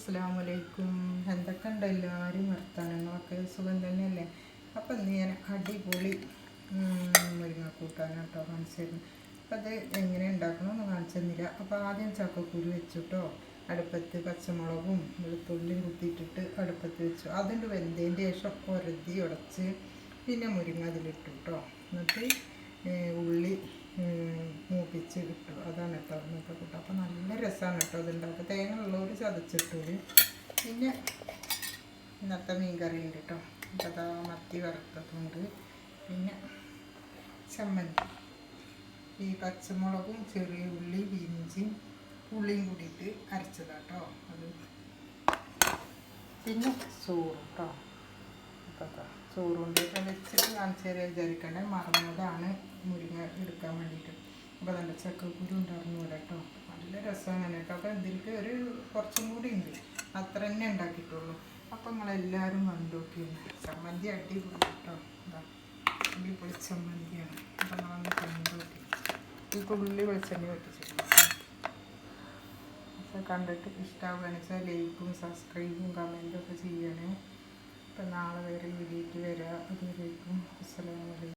അസ്സലാമലൈക്കും. എന്തൊക്കെയുണ്ട് എല്ലാവരും വർത്തമാനങ്ങളൊക്കെ സുഖം തന്നെയല്ലേ? അപ്പം ഇന്ന് ഞാൻ അടിപൊളി മുരിങ്ങക്കൂട്ടാൻ കേട്ടോ കാണിച്ചു തരുന്നു. അപ്പം അത് എങ്ങനെ ഉണ്ടാക്കണമെന്ന് കാണിച്ചു തന്നില്ല. അപ്പോൾ ആദ്യം ചക്കക്കുരു വെച്ചു കേട്ടോ അടുപ്പത്ത്, പച്ചമുളകും വെളുത്തുള്ളിയും കുത്തിയിട്ടിട്ട് അടുപ്പത്ത് വെച്ചു. അതിൻ്റെ വെന്തതിൻ്റെ ശേഷം ഉടച്ച് പിന്നെ മുരിങ്ങ അതിലിട്ടു കേട്ടോ. എന്നിട്ട് ഉള്ളി മൂപ്പിച്ച് ഇട്ടു. അതാണ് കേട്ടോ ഇന്നത്തെ കൂട്ടം. അപ്പോൾ നല്ല രസമാണ് കേട്ടോ അതുണ്ടാക്കുക. തേങ്ങ ഉള്ളവർ ചതച്ചിട്ടത്. പിന്നെ ഇന്നത്തെ മീൻ കറി ഉണ്ട് കേട്ടോ. അപ്പോൾ അതാ മത്തി വറുത്തതുണ്ട്. പിന്നെ ചമ്മന്തി, ഈ പച്ചമുളകും ചെറിയ ഉള്ളി ഇഞ്ചിയും പുളിയും കൂടിയിട്ട് അരച്ചതാട്ടോ അത്. പിന്നെ ചോറ് കേട്ടോ. അപ്പോൾ ചോറുണ്ട്. ഇപ്പം വെച്ചിട്ട് കാണിച്ചു തരാൻ വിചാരിക്കണ്ടേ, മറന്നതാണ് മുരിങ്ങ എടുക്കാൻ വേണ്ടിയിട്ട്. അപ്പോൾ നല്ല ചക്കക്കുരു ഉണ്ടായിരുന്നു ഇവിടെ കേട്ടോ. നല്ല രസമാണ് കേട്ടോ. അപ്പോൾ ഇതിലേക്ക് കുറച്ചും കൂടി ഉണ്ട്, അത്ര തന്നെ ഉണ്ടാക്കിയിട്ടുള്ളൂ. അപ്പോൾ നിങ്ങളെല്ലാവരും കണ്ടു നോക്കിയാണ്. ചമ്മന്തി അടിപൊളി കേട്ടോ. എന്താ അടിപൊളി ചമ്മന്തിയാണ്. അപ്പോൾ നമ്മളൊന്ന് കണ്ടു നോക്കി. ഈ ഉള്ളി വെളിച്ചെണ്ണ വെട്ടിച്ചിട്ടുണ്ട്. അപ്പോൾ കണ്ടിട്ട് ഇഷ്ടമാവുകയാണെന്ന് വെച്ചാൽ ലൈക്കും സബ്സ്ക്രൈബും കമൻറ്റും ഒക്കെ ചെയ്യണേ. അപ്പം നാളെ വേറെ വീഡിയോയ്ക്ക് വരാം. അതുവരേക്കും അസ്സലാമു അലൈക്കും.